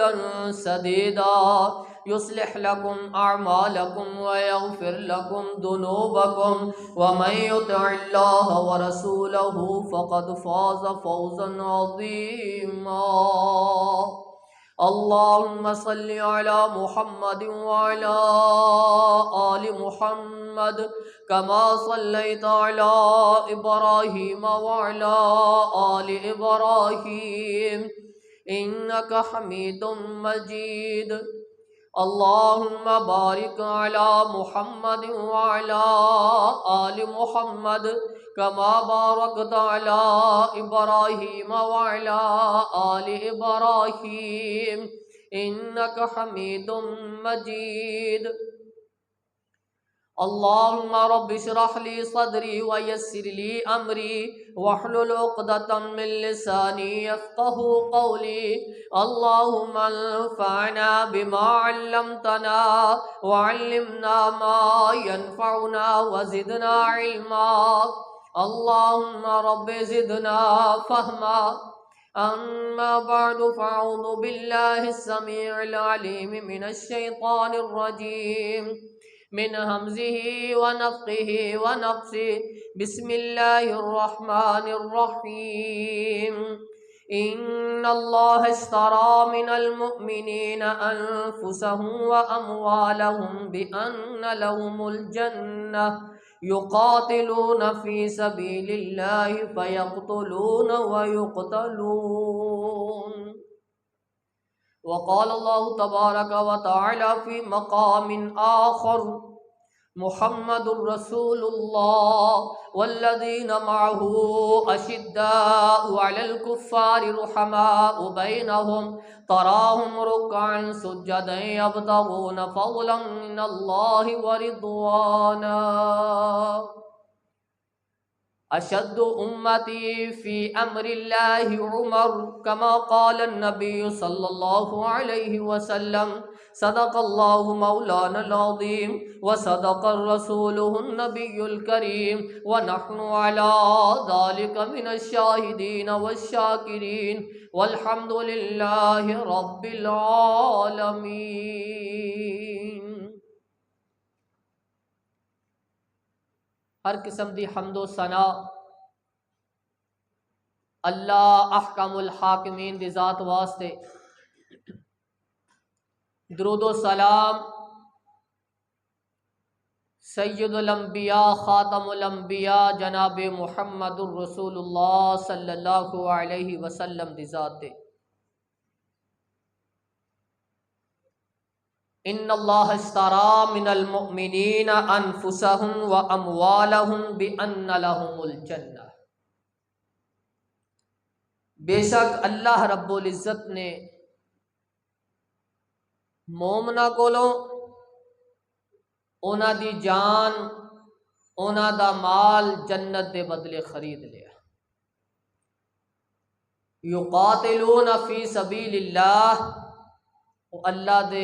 قولا سديدا يصلح لكم أعمالكم ويغفر لكم ذنوبكم ومن يطع الله ورسوله فقد فاز فوزا عظيما. اللهم صل على محمد وعلى آل محمد كما صليت على إبراهيم وعلى آل إبراهيم إنك حميد مجيد. اللهم بارك على محمد وعلى آل محمد كما باركت على إبراهيم وعلى آل إبراهيم إنك حميد مجيد. اللهم رب اشرح لي صدري ويسر لي أمري واحلل عقدة من لساني يفقهوا قولي. اللهم انفعنا بما علمتنا وعلمنا ما ينفعنا وزدنا علما. اللهم رب زدنا فهما. أما بعد فأعوذ بالله السميع العليم من الشيطان الرجيم من همزه ونفخه ونفسه. بسم الله الرحمن الرحيم. إن الله اشترى من المؤمنين أنفسهم وأموالهم بأن لهم الجنة يقاتلون في سبيل الله فيقتلون ويقتلون. وقال الله تبارك وتعالى في مقام آخر: محمد رسول الله والذين معه أشداء على الكفار رحماء بينهم تراهم ركعا سجدا يبتغون فضلا من الله ورضوانا. أشد أمتي في أمر الله عمر كما قال النبي صلى الله عليه وسلم: صدق الله مولانا العظيم وصدق رسوله النبي الكريم ونحن على ذلك من الشاهدين والشاكرين والحمد لله رب العالمين. ہر قسم دی حمد و ثنا اللہ احکم الحاکمین دی ذات واسطے. درود و سلام سید الانبیاء خاتم الانبیاء جناب محمد الرسول اللہ صلی اللہ علیہ وسلم دی ذات تے. ان اللہ اشترى من المؤمنین انفسهم واموالهم بان لهم الجنہ. بے شک اللہ رب العزت نے مومنا کولوں اونا دی جان اونا دا مال جنت دے بدلے خرید لیا. یقاتلون فی سبیل اللہ، وہ اللہ دے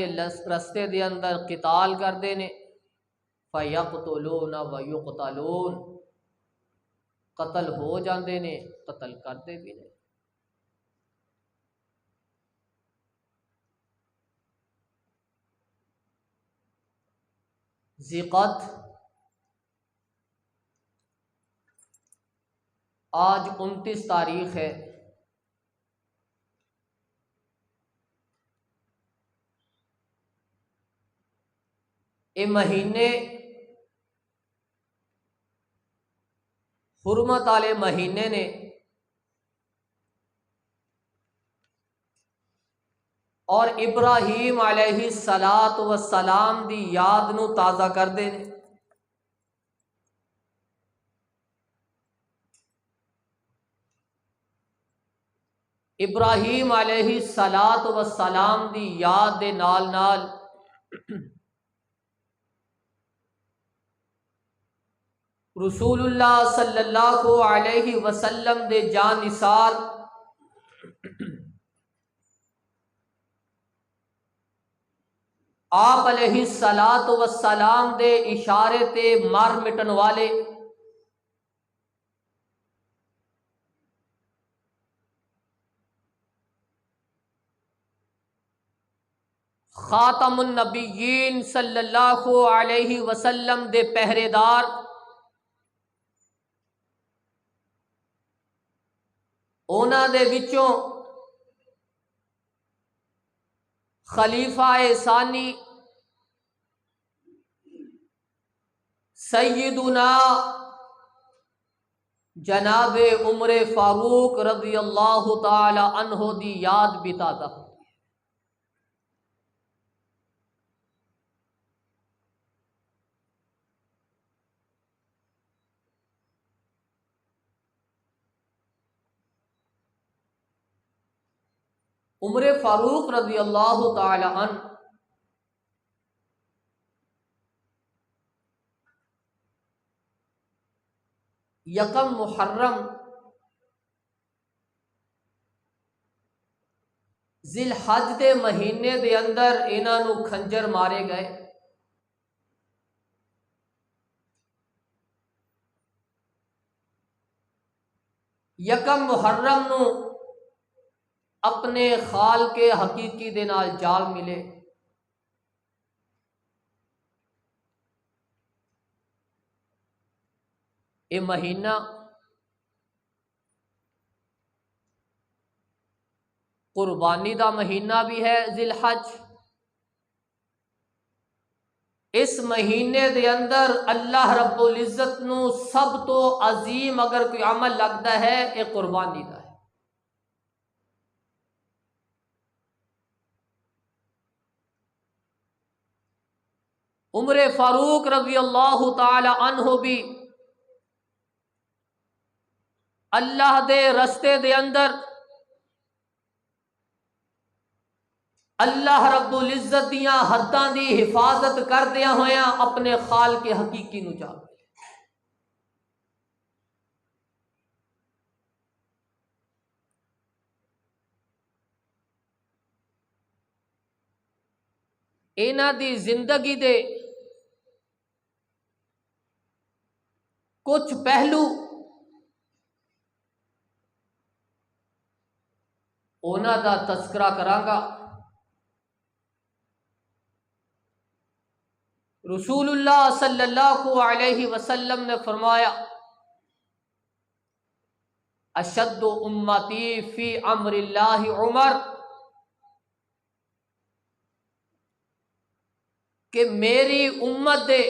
رستے دے اندر قتال کردے نے. فَيَقْتُلُونَ وَيُقْتَلُونَ، قتل ہو جاندے نے قتل کردے بھی نے. ذیقت آج 29 تاریخ ہے. یہ مہینے حرمت والے مہینے نے اور ابراہیم علیہ الصلاۃ والسلام دی یاد نو تازہ کردے نے. ابراہیم علیہ الصلاۃ والسلام دی یاد دے نال نال رسول اللہ صلی اللہ علیہ وسلم دے جان نثار آپ علیہ الصلاۃ والسلام دے اشارے تے مار مٹن والے خاتم النبیین صلی اللہ علیہ وسلم دے پہرے دار، اونا دے وچوں خلیفہ ثانی سیدنا جناب عمر فاروق رضی اللہ تعالی عنہ دی یاد بھی تازہ ہوتی ہے۔ عمر فاروق رضی اللہ تعالی عنہ یکم محرم ذی الحج دے مہینے دے اندر انہاں نو کھنجر مارے گئے۔ یکم محرم نو اپنے خال کے حقیقی دے نال جال ملے۔ یہ مہینہ قربانی دا مہینہ بھی ہے ذی الحج۔ اس مہینے دے اندر اللہ رب العزت نو سب تو عظیم اگر کوئی عمل لگتا ہے یہ قربانی دا ہے۔ عمر فاروق رضی اللہ تعالی عنہ بھی اللہ دے رستے دے اندر اللہ رب العزت دیاں حداں دی حفاظت کردیاں ہویاں اپنے خال کے حقیقی نو جا ملے۔ انہاں دی زندگی دے کچھ پہلو انہاں دا تذکرہ کراں گا۔ رسول اللہ صلی اللہ علیہ وسلم نے فرمایا اشد امتی فی امر اللہ عمر، کہ میری امت دے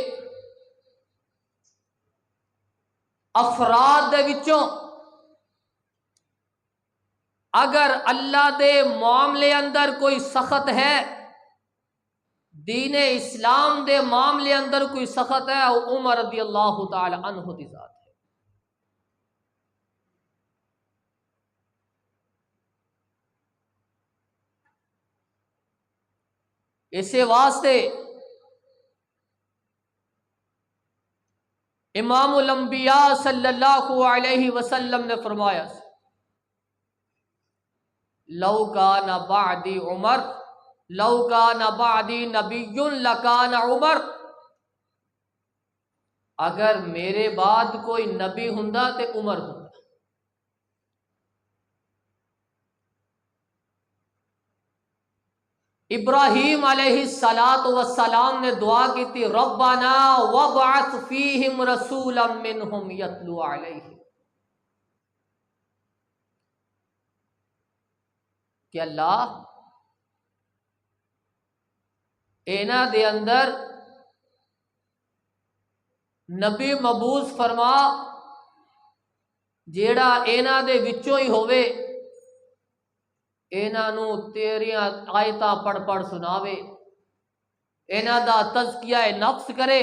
افراد دے وچوں اگر اللہ دے معاملے اندر کوئی سخت ہے، دین اسلام دے معاملے اندر کوئی سخت ہے، وہ عمر رضی اللہ تعالی عنہ دی ذات ہے۔ اسی واسطے امام الانبیاء صلی اللہ علیہ وسلم نے فرمایا لو کان بعدی عمر، لو کان بعدی نبی لکان عمر، اگر میرے بعد کوئی نبی ہوندا تے عمر ہوندا۔ ابراہیم علیہ السلام نے دعا کی تھی ربنا وابعث فیہم رسولا منہم یتلو علیہم، کہ اللہ اینا دے اندر نبی مبعوث فرما جیڑا اینا دے وچوں ہی ہوئے، اینا نو تیریاں آیتاں پڑھ پڑھ سناوے، اینا دا تزکیہ نفس کرے۔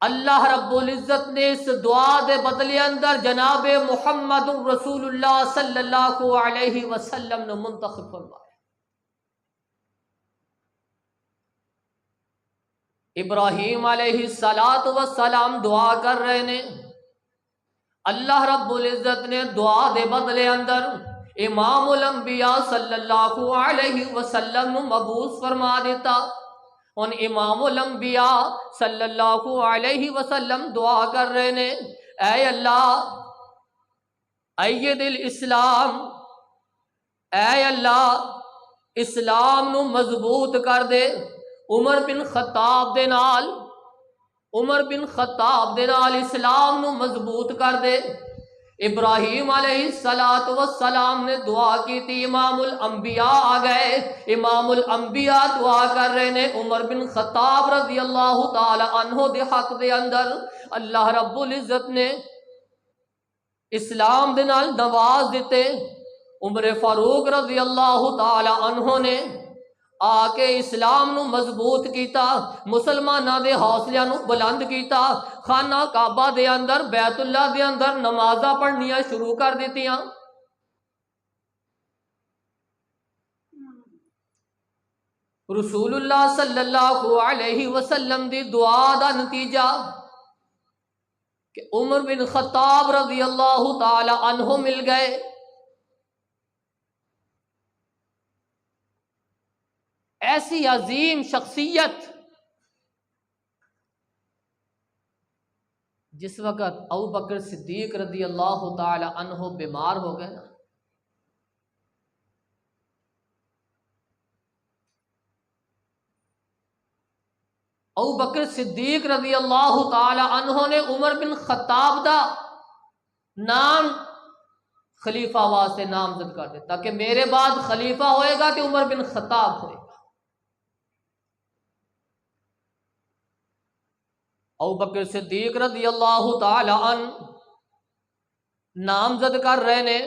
اللہ رب العزت نے اس دعا دے بدلے اندر جناب محمد رسول اللہ صلی اللہ علیہ وسلم نے منتخب فرمایا۔ ابراہیم علیہ السلام دعا کر رہے نے، اللہ رب العزت نے دعا دے بدلے اندر امام الانبیاء صلی اللہ علیہ وسلم نو مبعوث فرما دیتا۔ ان امام الانبیاء صلی اللہ علیہ وسلم دعا کر رہے نے، اے اللہ اید الاسلام، اے اللہ اسلام نو مضبوط کر دے عمر بن خطاب دے نال، عمر بن خطاب دے نال اسلام نو مضبوط کر دے۔ ابراہیم علیہ السلام نے دعا کی تھی، امام الانبیاء آ گئے، امام الانبیاء دعا کر رہے نے عمر بن خطاب رضی اللہ تعالی عنہ دے حق دے اندر اللہ رب العزت نے اسلام دے نال نواز دیتے۔ عمر فاروق رضی اللہ تعالی عنہ نے آ کے اسلام نو مضبوط کیتا، مسلماناں دے حوصلیاں نو بلند کیتا، خانہ کعبہ دے اندر بیت اللہ دے اندر نمازاں پڑھنیاں شروع کر دیتیاں۔ رسول اللہ صلی اللہ علیہ وسلم دی دعا دا نتیجہ کہ عمر بن خطاب رضی اللہ تعالی عنہ مل گئے۔ ایسی عظیم شخصیت، جس وقت ابو بکر صدیق رضی اللہ تعالی عنہ بیمار ہو گئے نا، ابو بکر صدیق رضی اللہ تعالی عنہ نے عمر بن خطاب دا نام خلیفہ واسطے نامزد کر دیتا کہ میرے بعد خلیفہ ہوئے گا کہ عمر بن خطاب ہوئے گا۔ ابو بکر صدیق رضی اللہ تعالی عنہ نامزد کر رہے نے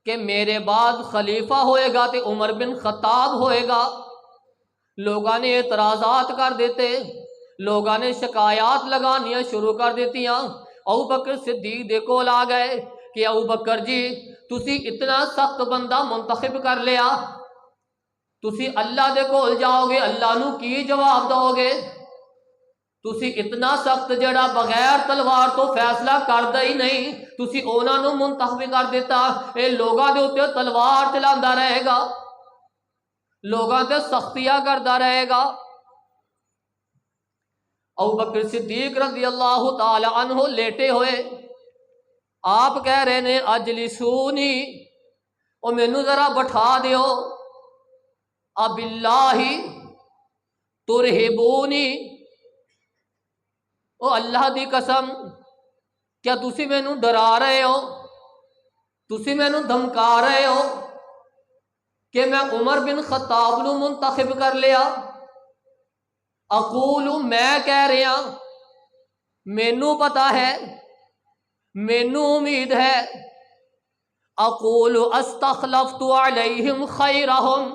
کہ میرے بعد خلیفہ ہوئے گا تو عمر بن خطاب ہوئے گا۔ لوگاں نے اعتراضات کر دیتے، لوگاں نے شکایات لگانیاں شروع کر دیتیاں۔ ابو بکر صدیق دے کول آ گئے کہ ابو بکر جی تسی اتنا سخت بندہ منتخب کر لیا، تسی اللہ دے کول جاؤ گے، اللہ نو کی جواب دو گے؟ تسی اتنا سخت جڑا بغیر تلوار تو فیصلہ کردا ہی نہیں، تسی اونا نو منتخب کر دیتا، اے لوگاں دے اوتے تلوار چلاندا رہے گا، لوگاں تے سختیاں کردا رہے گا۔ ابو بکر صدیق رضی اللہ تعالی عنہ لیٹے ہوئے، آپ کہہ رہے نے اجلسونی، او مینوں ذرا بٹھا دیو، اب اللہ ترہبونی، او اللہ دی قسم کیا تسی مینوں ڈرا رہے ہو، تسی مینوں دھمکا رہے ہو کہ میں عمر بن خطاب نو منتخب کر لیا؟ اقول، میں کہہ رہا مینوں پتا ہے، مینوں امید ہے، اقول استخلفت علیہم خیرہم،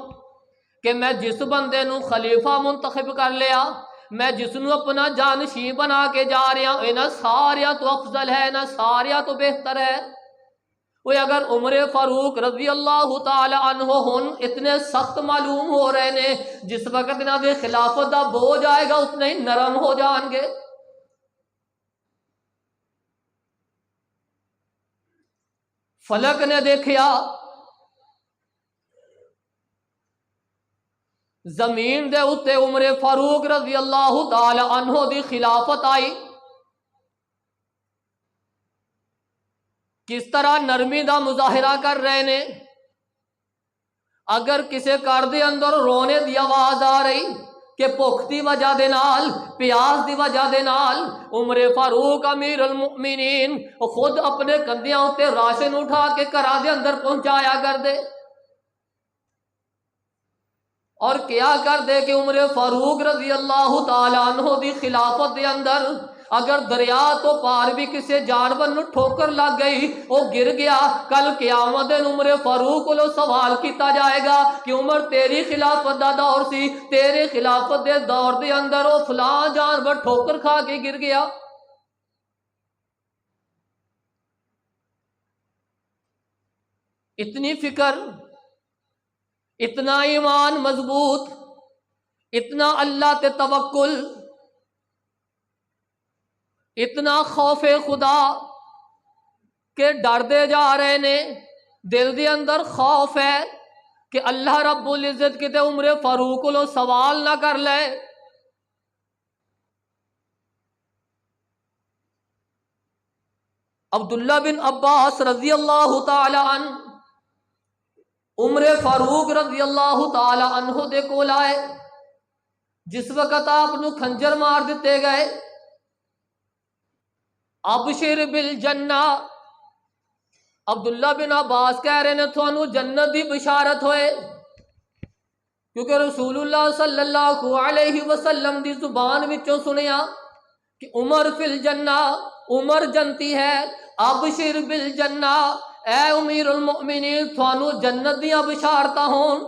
کہ میں جس بندے نو خلیفہ منتخب کر لیا، میں جس نو اپنا جانشین بنا کے جا رہا ہوں، انہاں ساریاں تو افضل ہے، انہاں ساریاں تو بہتر ہے۔ وہ اگر عمر فاروق رضی اللہ تعالی عنہ ہن اتنے سخت معلوم ہو رہے نے، جس وقت انہاں دے خلافت دا بوجھ آئے گا اتنے ہی نرم ہو جان گے۔ فلک نے دیکھیا، زمین دے اتے عمر فاروق رضی اللہ تعالی عنہ دی خلافت آئی، کس طرح نرمی دا مظاہرہ کر رہے نے۔ اگر کسی گھر دے اندر رونے دی آواز آ رہی کہ بھوک دی وجہ دے نال، پیاس دی وجہ دے نال، عمر فاروق امیر المؤمنین خود اپنے کندھیاں اتے راشن اٹھا کے گھراں دے اندر پہنچایا کر دے، اور کیا کر دے کہ عمر فاروق رضی اللہ تعالی عنہ دی خلافت دے اندر اگر دریا تو پار بھی کسی جانور نو ٹھوکر لگ گئی، وہ گر گیا، کل قیامت دن عمر فاروق کو سوال کیتا جائے گا کہ عمر تیری خلافت دا دور سی، تیرے خلافت دے دور دے اندر وہ فلاں جانور ٹھوکر کھا کے گر گیا۔ اتنی فکر، اتنا ایمان مضبوط، اتنا اللہ تے توکل، اتنا خوف خدا کہ ڈر دے جا رہے نے، دل دے اندر خوف ہے کہ اللہ رب العزت کتے عمر فاروق کو سوال نہ کر لے۔ عبداللہ بن عباس رضی اللہ تعالی عنہ عمر فاروق رضی اللہ تعالی عنہ دے کول آئے جس وقت آپ نو خنجر مار دیتے گئے. ابشر بالجنہ، عبداللہ بن عباس کہہ رہے نے تھانوں جنت دی بشارت ہوئے، کیونکہ رسول اللہ صلی اللہ علیہ وسلم دی زبان وچوں سنیا کہ عمر فی الجنہ، عمر جنتی ہے. ابشر بالجنہ، اے امیر المؤمنین تھانوں جنت دیاں بشارتاں ہون.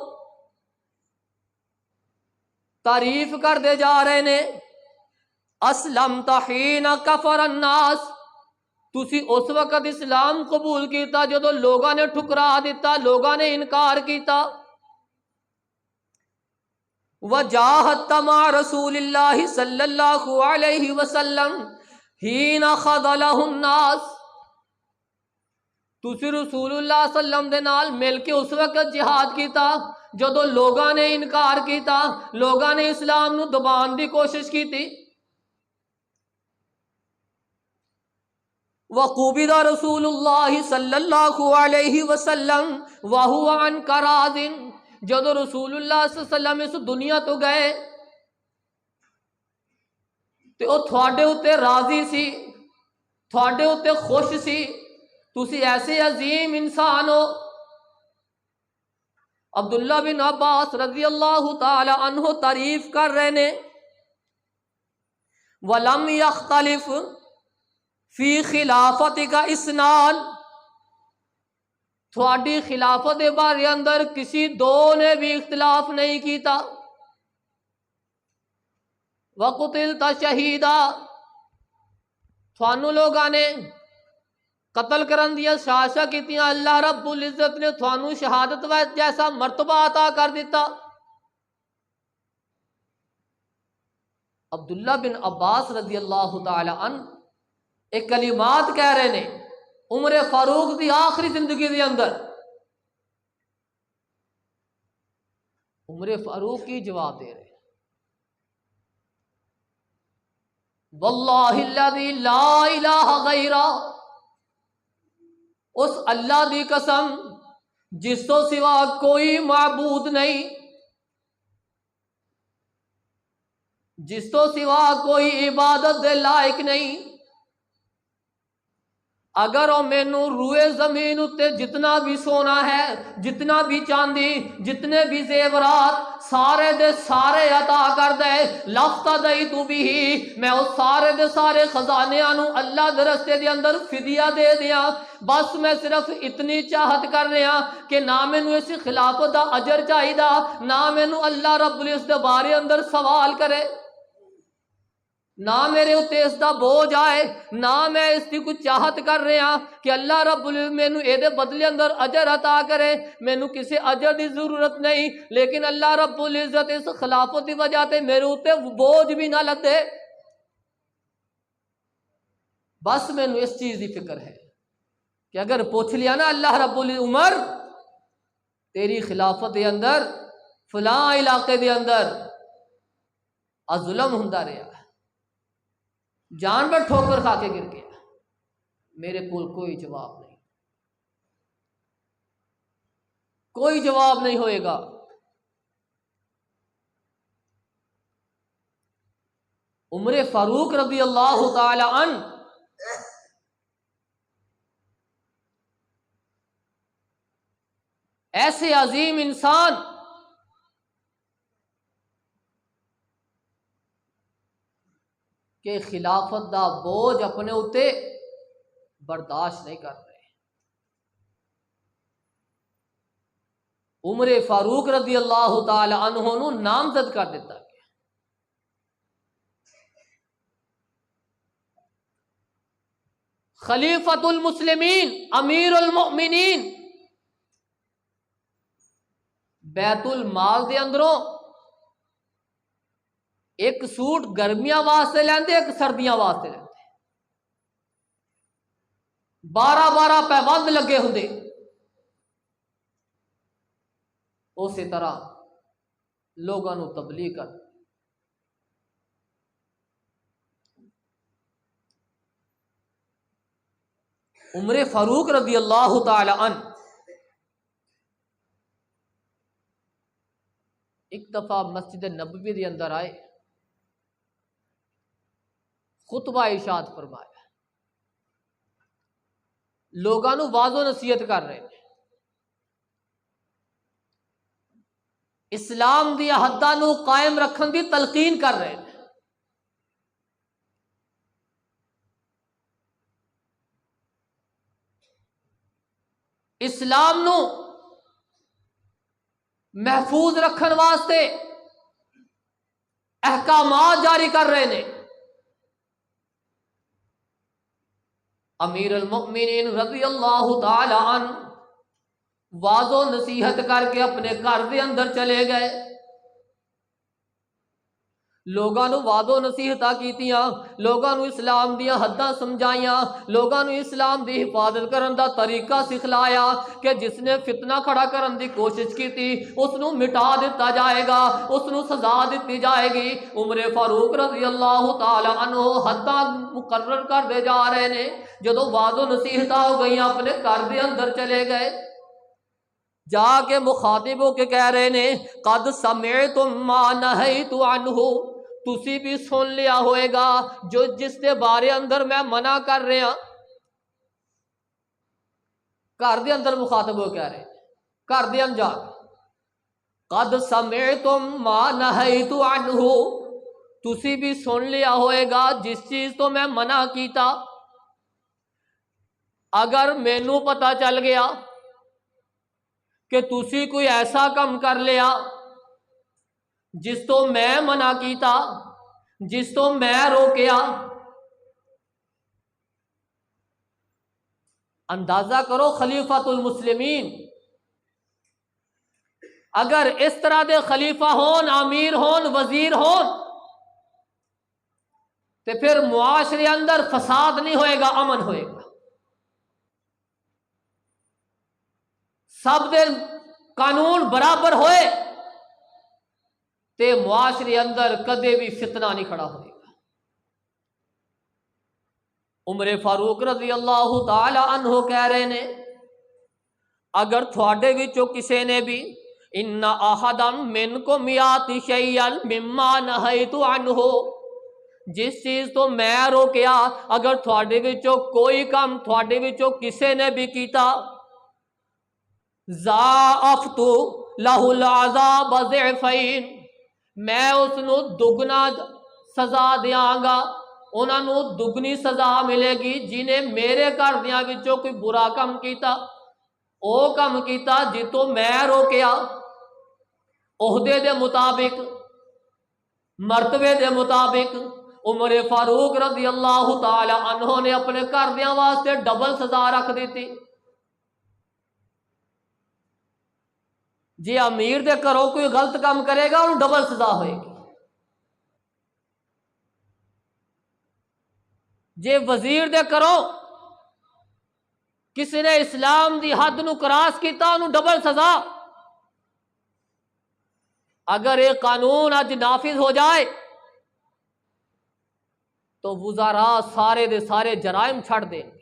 تعریف کر دے جا رہے نے. اسلمت حین کفر الناس، تسی اس وقت اسلام قبول کیتا جدو لوگاں نے ٹھکرا دیتا، لوگاں نے انکار کیتا. وجاہدت مع رسول اللہ صلی اللہ علیہ وسلم حین خذلہ الناس، تسی رسول اللہ صلی اللہ علیہ وسلم دے نال مل کے اس وقت جہاد کیتا جدو لوگاں نے انکار کیتا، لوگاں نے اسلام نو دبان دی کوشش کیتی. وقبض رسول اللہ صلی اللہ علیہ وسلم وہو عن کراز، جدو رسول اللہ صلی اللہ علیہ وسلم اس دنیا تو گئے تے او تھوڑے اتے راضی سی، تھوڑے اتے خوش سی، تسی ایسے عظیم انسان ہو. عبداللہ بن عباس رضی اللہ تعالی عنہ تعریف کر رہے نے. وَلَمْ يَخْتَلِفْ فی خلافت کا اسنان، تھوڑی خلافت بارے اندر کسی دو نے بھی اختلاف نہیں کیتا. وَقُتِلْتَ شَہِیدًا، تھانوں لوگاں نے قتل کرن دیا سازشاں کیتیاں، اللہ رب العزت نے تھانوں شہادت جیسا مرتبہ عطا کر دیتا. عبداللہ بن عباس رضی اللہ تعالی عنہ ایک کلمات کہہ رہے نے عمر فاروق دی آخری زندگی دے اندر. عمر فاروق کی جواب دے رہے، واللہ الذی لا الہ غیرہ، اس اللہ دی قسم جس تو سوا کوئی معبود نہیں، جس تو سوا کوئی عبادت دے لائق نہیں. اگر او مینوں روئے زمین اتے جتنا بھی سونا ہے، جتنا بھی چاندی، جتنے بھی زیورات سارے دے سارے عطا کر دے، لفتدیت بہ، میں اس سارے دے سارے خزانیاں نو اللہ دے رستے دے اندر فدیہ دے دیاں. بس میں صرف اتنی چاہت کر رہا کہ نہ مینوں اس خلافت دا اجر چاہیدا، نہ مینوں اللہ رب العزت دے بارے اندر سوال کرے، نہ میرے اتنے اس دا بوجھ آئے، نہ میں اس کی کچھ چاہت کر رہا کہ اللہ رب العزت مینوں اے دے بدلے اندر اجر عطا کرے. مینوں کسی اجر دی ضرورت نہیں، لیکن اللہ رب العزت اس خلافت دی وجہ تے میرے اتنے بوجھ بھی نہ لدے. بس مینوں اس چیز دی فکر ہے کہ اگر پوچھ لیا نا اللہ رب العزت عمر تیری خلافت دے اندر فلاں علاقے دے اندر ظلم ہوندا رہا، جان پر ٹھوکر کھا کے گر گیا، میرے کول کوئی جواب نہیں، کوئی جواب نہیں ہوئے گا. عمر فاروق رضی اللہ تعالی عنہ ایسے عظیم انسان کہ خلافت دا بوجھ اپنے اتے برداشت نہیں کر رہے. عمر فاروق رضی اللہ تعالی عنہ نو نامزد کر دیتا گیا. خلیفۃ المسلمین، امیر المؤمنین، بیت المال دے اندروں ایک سوٹ گرمیاں واسطے لیندے، ایک سردیاں واسطے لیندے، 12 پیبند لگے ہوندے. اسی طرح لوگاں نو تبلیغ کر. عمر فاروق رضی اللہ تعالی عنہ ایک دفعہ مسجد نبوی دے اندر آئے، خطبہ ارشاد فرمایا، لوگاں نو واض و نصیحت کر رہے ہیں، اسلام دی حداں نو قائم رکھن دی تلقین کر رہے ہیں۔ اسلام نو محفوظ رکھن واسطے احکامات جاری کر رہے ہیں۔ امیر المؤمنین رضی اللہ تعالی عنہ واض و نصیحت کر کے اپنے گھر دے اندر چلے گئے، لوگاں نو واض و نصیحتاں کیتیاں، لوگاں نو اسلام دیا حداں سمجھائیاں، لوگاں نو اسلام دی حفاظت کرن دا طریقہ سکھلایا کہ جس نے فتنہ کھڑا کرن دی کوشش کیتی اس نو مٹا دیتا جائے گا، اس نو سزا دیتی جائے گی۔ عمر فاروق رضی اللہ تعالی عنہ حداں مقرر کر دے جا رہے نے، جدو واض و نصیحتاں ہو گئیاں اپنے گھر دے اندر چلے گئے، جا کے مخاطب ہو کے کہہ رہے نے، قد سمعتم ما نہیت عنہ، تسی بھی سن لیا ہوئے گا جو جس دے بارے اندر میں منع کر رہا۔ گھر دے اندر مخاطب ہو کہہ رہے، گھر دے اندر جا قد سمعتم ما نہیت عنہ، تسی بھی سن لیا ہوئے گا جس چیز تو میں منع کیتا۔ اگر مینوں پتہ چل گیا کہ تسی کوئی ایسا کم کر لیا جس تو میں منع کیتا، جس تو میں روکیا، اندازہ کرو خلیفۃ المسلمین اگر اس طرح دے خلیفہ ہون، امیر ہون، وزیر ہون، تو پھر معاشرے اندر فساد نہیں ہوئے گا، امن ہوئے گا۔ سب دے قانون برابر ہوئے تے معاشرے اندر کدے بھی فتنہ نہیں کھڑا ہوئے گا۔ عمر فاروق رضی اللہ تعالی عنہ کہہ رہے نے، اگر تھوڑے وچوں کسے نے بھی ان احدا منکم یاتی شیئا مما نہیت عنہ، جس چیز تو میں روکیا، اگر تھوڑے وچوں کوئی کام تھوڑے وچوں کسے نے بھی کیتا، ضاعفت لہ العذاب ضعفین، میں اس نو دگنا سزا دیاں گا، انہاں نو دگنی سزا ملے گی جنہیں میرے گھر دیاں وچوں کوئی برا کام کیتا، او کام کیتا جتوں میں روکیا، عہدے دے مطابق، مرتبے دے مطابق عمر فاروق رضی اللہ تعالی عنہ نے اپنے گھر دیاں واسطے ڈبل سزا رکھ دیتی۔ جی امیر دے کرو کوئی غلط کام کرے گا انہوں ڈبل سزا ہوئے گی، جی وزیر دے کرو کسی نے اسلام دی حد نو کراس کیتا انہوں ڈبل سزا۔ اگر یہ قانون اج نافذ ہو جائے تو وزراء سارے دے سارے جرائم چھڑ دیں گے۔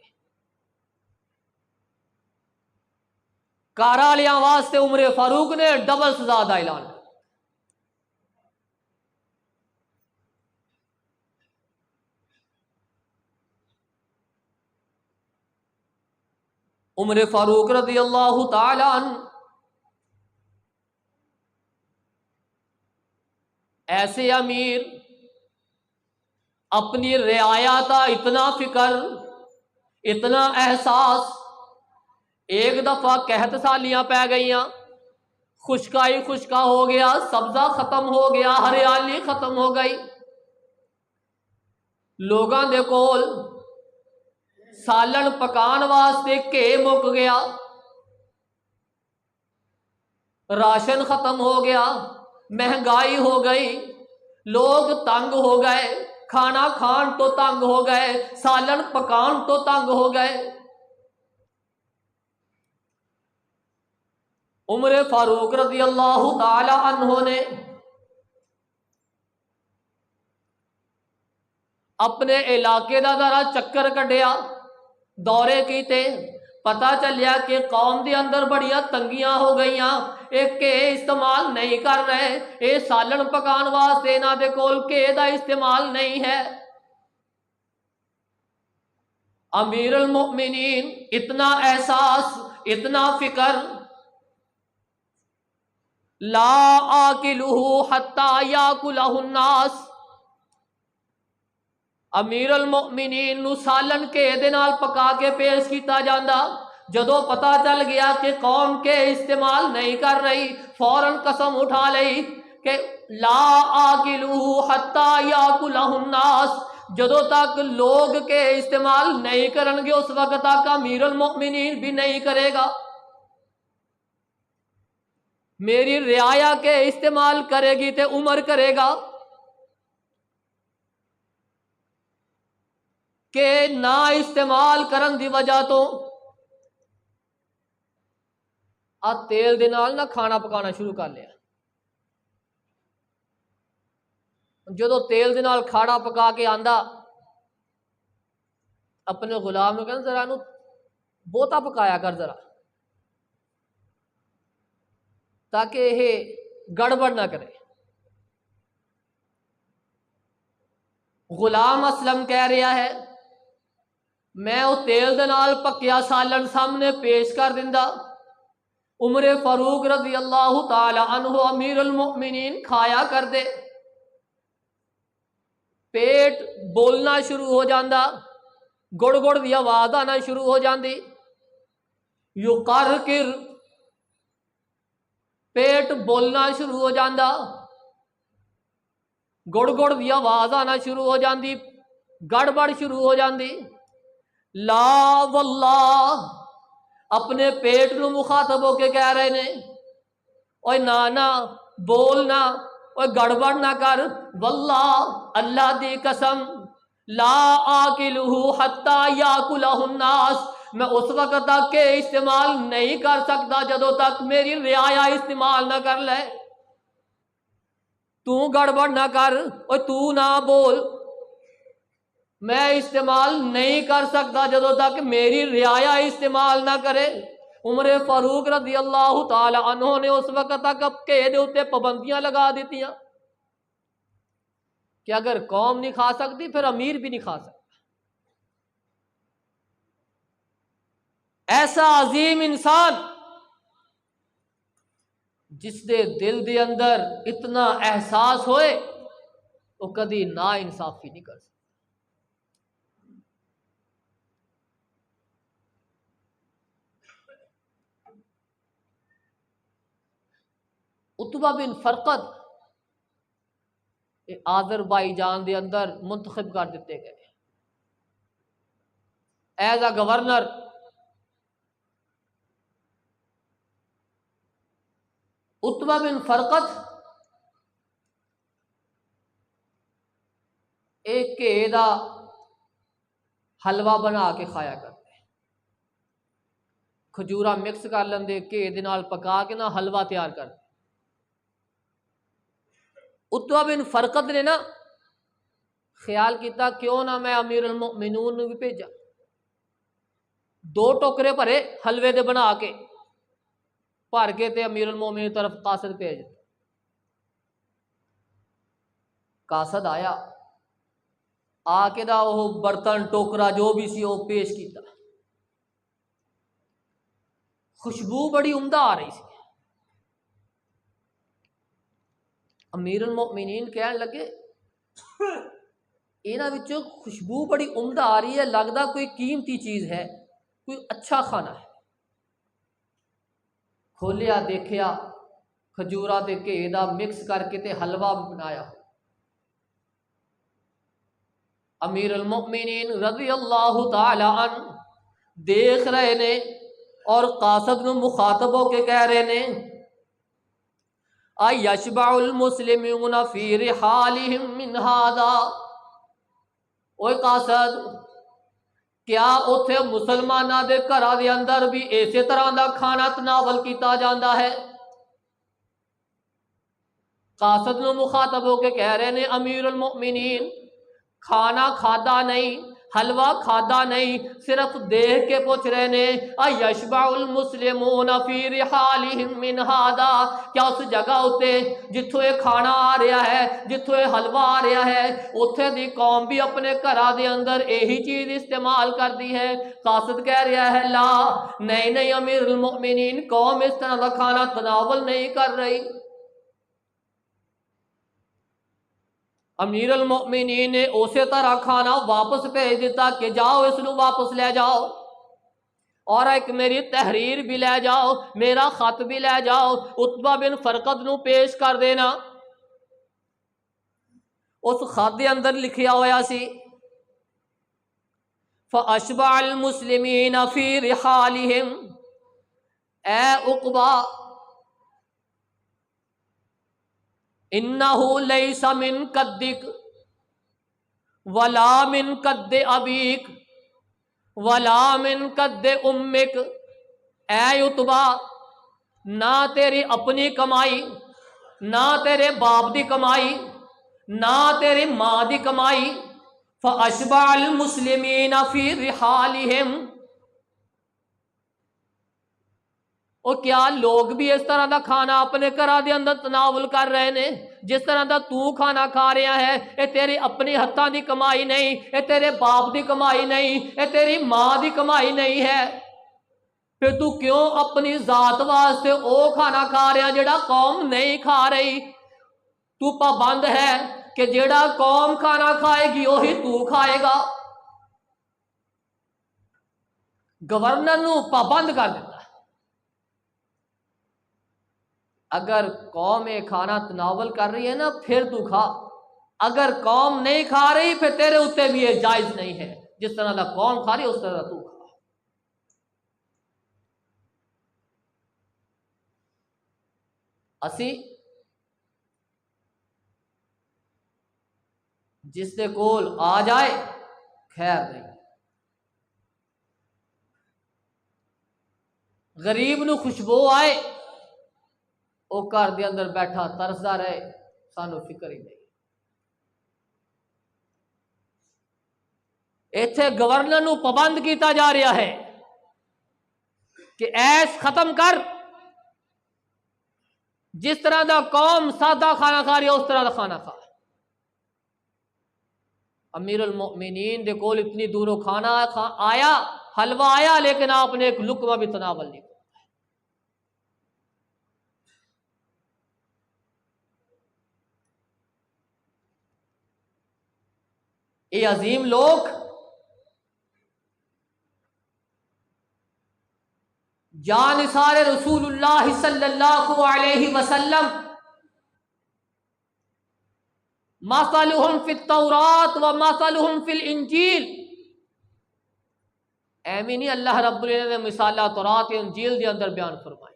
کاراں لیاں واسطے عمر فاروق نے ڈبل سزا دا اعلان کیا۔ عمر فاروق رضی اللہ تعالی عنہ ایسے امیر، اپنی رعایا کا اتنا فکر، اتنا احساس، ایک دفعہ قحط سالیاں پہ گئیاں، خشکائی خشکا ہو گیا، سبزہ ختم ہو گیا، ہریالی ختم ہو گئی، لوگاں دے کول سالن پکان واسطے کہ مک گیا، راشن ختم ہو گیا، مہنگائی ہو گئی، لوگ تنگ ہو گئے، کھانا کھان تو تنگ ہو گئے، سالن پکان تو تنگ ہو گئے۔ عمر فاروق رضی اللہ تعالی عنہ نے اپنے علاقے دا ذرا چکر کڈیا، دورے کیتے، پتہ چلیا کہ قوم دے اندر بڑیاں تنگیاں ہو گئیاں، ایک کے استعمال نہیں کر رہے، اے سالن پکان واسطے انہاں دے کول کے دا استعمال نہیں ہے۔ امیر المؤمنین اتنا احساس، اتنا فکر، لا آکلہ حتی یاکلہ الناس، امیر المؤمنین نو سالن کے دے نال پکا کے پیش کیتا جاندا، جدو پتہ چل گیا کہ قوم کے استعمال نہیں کر رہی، فوراً قسم اٹھا لئی کہ لا آکلہ حتی یاکلہ الناس، جدو تک لوگ کے استعمال نہیں کرن گے اس وقت تک امیر المؤمنین بھی نہیں کرے گا۔ میری رعایا کے استعمال کرے گی تے عمر کرے گا کہ نہ استعمال کرن دی وجہ تو تیل دے نال نہ کھانا پکانا شروع کر لیا۔ جدو تیل دے نال کھانا پکا کے آندا، اپنے غلام نو کہنا ذرا نو بہتا پکایا کر ذرا، تاکہ یہ گڑبڑ نہ کرے۔ غلام اسلم کہہ رہا ہے میں وہ تیل دے نال پکیا سالن سامنے پیش کر دیندا، عمر فاروق رضی اللہ تعالی عنہ امیر المؤمنین کھایا کر دے، پیٹ بولنا شروع ہو جاندا، گڑ گڑ دی آواز آنا شروع ہو جاندی، یقرقر، پیٹ بولنا شروع ہو جاندا، گڑ گڑ دی آواز آنا شروع ہو جاندی، گڑبڑ شروع ہو جاندی۔ لا واللہ، اپنے پیٹ نو مخاطب ہو کے کہہ رہے نے اوے نانا بولنا، اوے گڑبڑ نہ کر، واللہ اللہ دی قسم، لا آکلہ حتی یاکلہ الناس، میں اس وقت تک کے استعمال نہیں کر سکتا جدو تک میری رعایا استعمال نہ کر لے۔ تو گڑبڑ نہ کر، اور تو نہ بول، میں استعمال نہیں کر سکتا جدو تک میری رعایا استعمال نہ کرے۔ عمر فاروق رضی اللہ تعالی عنہ نے اس وقت تک اب کے دے اوتے پابندیاں لگا دیتیاں کہ اگر قوم نہیں کھا سکتی پھر امیر بھی نہیں کھا سکتا۔ ایسا عظیم انسان جس دے دل دے اندر اتنا احساس ہوئے وہ کدی نا انصافی نہیں کر سکتا۔ عتبہ بن فرقد آذربائیجان دے اندر منتخب کر دیتے گئے ایز اے گورنر۔ عتبہ بن فرقد ایک کے دا حلوہ بنا کے کھایا کرتے، کھجورا مکس کر لیندے، کے دے نال پکا کے نا حلوہ تیار کرتے۔ عتبہ بن فرقد نے نا خیال کیتا کیوں نہ میں امیر المؤمنون نو بھی بھیجا، 2 ٹوکرے بھرے حلوے دے بنا کے بھر کے تے امیر المؤمنین طرف قاصد بھیج دتا۔ قاصد آیا، آ کے دا وہ برتن ٹوکرا جو بھی سی وہ پیش کیتا، خوشبو بڑی عمدہ آ رہی سی۔ امیر المؤمنین کہنے لگے انہاں وچوں خوشبو بڑی عمدہ آ رہی ہے، لگدا کوئی قیمتی چیز ہے، کوئی اچھا کھانا ہے۔ کھولیا دیکھیا کھجورا تے گھے دا مکس کر کے تے حلوہ بنایا۔ امیر المؤمنین رضی اللہ تعالی عنہ دیکھ رہے نے اور قاصد نو مخاطب ہو کے کہہ رہے نے ایشبع المسلمون فی رحالہم من ھذا، اوے قاصد کیا اتھے مسلمانہ دے گھراں دے اندر بھی اسی طرح دا کھانا تناول کیتا جاندا ہے؟ قاصد نو مخاطب ہو کے کہہ رہے نے امیر المؤمنین کھانا کھادا نہیں، حلوہ کھادا نہیں، صرف دیکھ کے پوچھ رہے نے ایشبع المسلمون فی رحالہم من ہذا، کیا اس جگہ اتے جتھوں یہ کھانا آ رہا ہے، جتھوں یہ حلوہ آ رہا ہے، اتھے دی قوم بھی اپنے گھراں دے اندر یہی چیز استعمال کر دی ہے؟ قاصد کہہ رہا ہے لا، نہیں نہیں امیر المؤمنین، قوم اس طرح کا کھانا تناول نہیں کر رہی۔ امیر المؤمنین نے اسی طرح کھانا واپس بھیج دیتا کہ جاؤ اس نو واپس لے جاؤ، اور ایک میری تحریر بھی لے جاؤ، میرا خط بھی لے جاؤ، عتبہ بن فرقد نو پیش کر دینا۔ اس خط دے اندر لکھیا ہویا سی فَأَشْبَعَ الْمُسْلِمِينَ فِي رِحَالِهِمْ، اے عقبہ انہو لیس من قدک ولا من قد ابیک ولا من قد امک، اے عتبہ نہ تیری اپنی کمائی، نہ تیرے باپ دی کمائی، نہ تیری ماں دی کمائی۔ فَأَشْبَعَ الْمُسْلِمِينَ فِي رِحَالِهِمْ، اور کیا لوگ بھی اس طرح دا کھانا اپنے گھراں دے اندر تناول کر رہے نے؟ جس طرح دا تو کھانا کھا رہا ہے، یہ تیری اپنی ہتھاں دی کمائی نہیں، یہ تیرے باپ دی کمائی نہیں، یہ تیری ماں دی کمائی نہیں ہے، پھر تو کیوں اپنی ذات واسطے او کھانا کھا رہا جڑا قوم نہیں کھا رہی؟ تو پابند ہے کہ جڑا قوم کھانا کھائے گی وہی تو کھائے گا۔ گورنر نو پابند کر دیتا، اگر قوم یہ کھانا تناول کر رہی ہے نا پھر تو کھا، اگر قوم نہیں کھا رہی پھر تیرے اتنے بھی یہ جائز نہیں ہے، جس طرح دا قوم کھا رہی اس طرح دا تو کھا۔ اسی جس دے کول آ جائے خیر نہیں، غریب نو خوشبو آئے وہ گھر دے اندر بیٹھا ترسدا رہے، سانو فکر ہی نہیں۔ ایتھے گورنر نو پابند کیتا جا رہا ہے کہ ایس ختم کر، جس طرح دا قوم سادہ کھانا کھا رہی ہے اس طرح دا کھانا کھا۔ امیر المؤمنین دے کول اتنی دوروں کھانا آیا، حلوہ آیا، لیکن آپ نے ایک لقمہ بھی تناول نہیں۔ یہ عظیم لوگ جانثار رسول اللہ صلی اللہ علیہ وسلم، مثلہم فی التوراۃ و مثلہم فی الانجیل، ایویں نہیں اللہ رب العزت نے مثالہ تورات انجیل دے اندر بیان فرمائی۔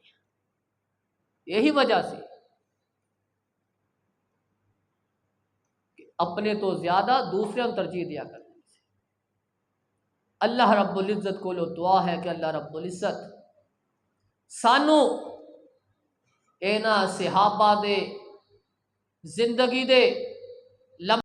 یہی وجہ سے کہ اپنے تو زیادہ دوسرے ہم ترجیح دیا کرتے ہیں۔ اللہ رب العزت کو دعا ہے کہ اللہ رب العزت سانو اینا صحابہ دے زندگی دے